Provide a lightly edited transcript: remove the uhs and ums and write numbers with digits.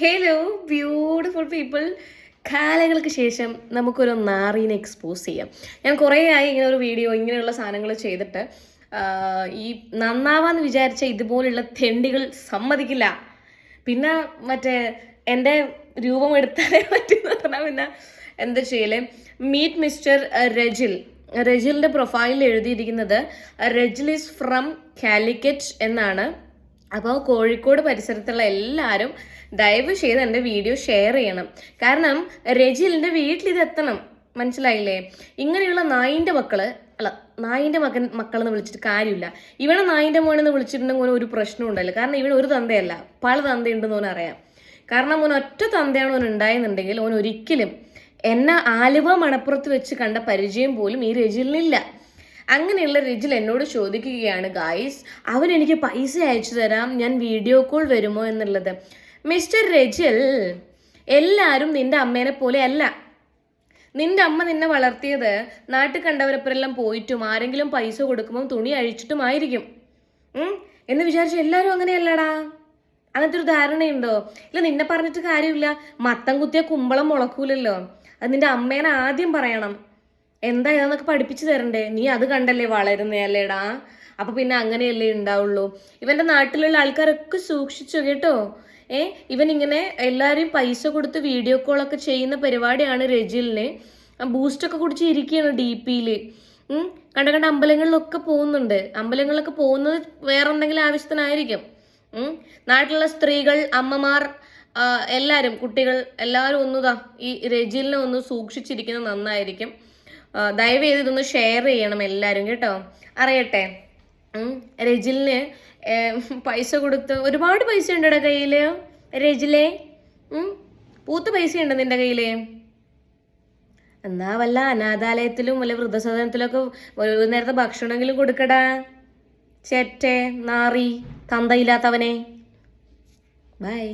Hello beautiful people, കാലങ്ങൾക്ക് ശേഷം നമുക്കൊരു നാറീനെ എക്സ്പോസ് ചെയ്യാം. ഞാൻ കുറേ ആയി ഇങ്ങനെ ഒരു വീഡിയോ ഇങ്ങനെയുള്ള സാധനങ്ങൾ ചെയ്തിട്ട്. ഈ നന്നാവാന്ന് വിചാരിച്ച ഇതുപോലുള്ള തെണ്ടികൾ സമ്മതിക്കില്ല. പിന്നെ മറ്റേ എൻ്റെ രൂപം എടുത്താലേ പറ്റുന്ന പറഞ്ഞാൽ പിന്നെ എന്താ ചെയ്യലേ. Meet mister Rajil. രജിലിൻ്റെ പ്രൊഫൈലിൽ എഴുതിയിരിക്കുന്നത് രജിൽ ഈസ് ഫ്രം കാലിക്കറ്റ് എന്നാണ്. അപ്പോൾ കോഴിക്കോട് പരിസരത്തുള്ള എല്ലാവരും ദയവ് ചെയ്ത് എൻ്റെ വീഡിയോ ഷെയർ ചെയ്യണം. കാരണം രജിലിൻ്റെ വീട്ടിലിത് എത്തണം, മനസ്സിലായില്ലേ? ഇങ്ങനെയുള്ള നായിൻ്റെ മക്കള് നായിൻ്റെ മക്കളെന്ന് വിളിച്ചിട്ട് കാര്യമില്ല. ഇവനെ നായിൻ്റെ മോനെന്ന് വിളിച്ചിട്ടുണ്ടെങ്കിൽ ഒരു പ്രശ്നം ഉണ്ടല്ലോ. കാരണം ഇവൻ ഒരു തന്തയല്ല, പല തന്തയുണ്ടെന്ന് ഓൻ അറിയാം. കാരണം ഓൻ ഒറ്റ തന്തയാണ് ഓൻ ഉണ്ടായെന്നുണ്ടെങ്കിൽ ഓൻ ഒരിക്കലും എന്നെ ആലുവ മണപ്പുറത്ത് വെച്ച് കണ്ട പരിചയം പോലും ഈ രജിലിനില്ല. അങ്ങനെയുള്ള രജിൽ എന്നോട് ചോദിക്കുകയാണ്, ഗായ്സ് അവൻ എനിക്ക് പൈസ അയച്ചു തരാം, ഞാൻ വീഡിയോ കോൾ വരുമോ എന്നുള്ളത്. മിസ്റ്റർ രജിൽ, എല്ലാവരും നിന്റെ അമ്മേനെ പോലെ അല്ല. നിന്റെ അമ്മ നിന്നെ വളർത്തിയത് നാട്ടിൽ കണ്ടവരപ്പരെല്ലാം പോയിട്ടും ആരെങ്കിലും പൈസ കൊടുക്കുമ്പോൾ തുണി അഴിച്ചിട്ടുമായിരിക്കും. എന്ന് വിചാരിച്ചു എല്ലാവരും അങ്ങനെയല്ലടാ. അങ്ങനത്തെ ഒരു ധാരണയുണ്ടോ? ഇല്ല, നിന്നെ പറഞ്ഞിട്ട് കാര്യമില്ല. മത്തം കുത്തിയ കുമ്പളം മുളക്കൂലല്ലോ. അത് നിന്റെ അമ്മേനെ ആദ്യം പറയണം. എന്താ ഇതെന്നൊക്കെ പഠിപ്പിച്ചു തരണ്ടേ? നീ അത് കണ്ടല്ലേ വളരുന്നേ അല്ലേടാ. അപ്പൊ പിന്നെ അങ്ങനെയല്ലേ ഉണ്ടാവുള്ളൂ. ഇവന്റെ നാട്ടിലുള്ള ആൾക്കാരൊക്കെ സൂക്ഷിച്ചു കേട്ടോ. ഇവൻ ഇങ്ങനെ എല്ലാവരെയും പൈസ കൊടുത്ത് വീഡിയോ കോളൊക്കെ ചെയ്യുന്ന പരിപാടിയാണ് രജിലിന്. ബൂസ്റ്റൊക്കെ കുടിച്ച് ഇരിക്കുകയാണ് DP-യിൽ. കണ്ട അമ്പലങ്ങളിലൊക്കെ പോകുന്നുണ്ട്. അമ്പലങ്ങളിലൊക്കെ പോകുന്നത് വേറെ എന്തെങ്കിലും ആവശ്യത്തിനായിരിക്കും. നാട്ടിലുള്ള സ്ത്രീകൾ, അമ്മമാർ, എല്ലാവരും, കുട്ടികൾ എല്ലാവരും ഒന്നുതാ ഈ രജിലിനെ ഒന്ന് സൂക്ഷിച്ചിരിക്കുന്നത് നന്നായിരിക്കും. ദയവ് ചെയ്ത് ഇതൊന്ന് ഷെയർ ചെയ്യണം എല്ലാവരും കേട്ടോ, അറിയട്ടെ. രജിലിന് പൈസ കൊടുത്ത് ഒരുപാട് പൈസ ഉണ്ടോടെ കയ്യിൽ രജിലേ? പൂത്ത പൈസ ഉണ്ട് നിന്റെ കയ്യിൽ? എന്നാ വല്ല അനാഥാലയത്തിലും വല്ല വൃദ്ധസദനത്തിലൊക്കെ ഒരു നേരത്തെ ഭക്ഷണമെങ്കിലും കൊടുക്കടാ. ചേറ്റെ നാറി തന്തയില്ലാത്തവനെ. ബൈ.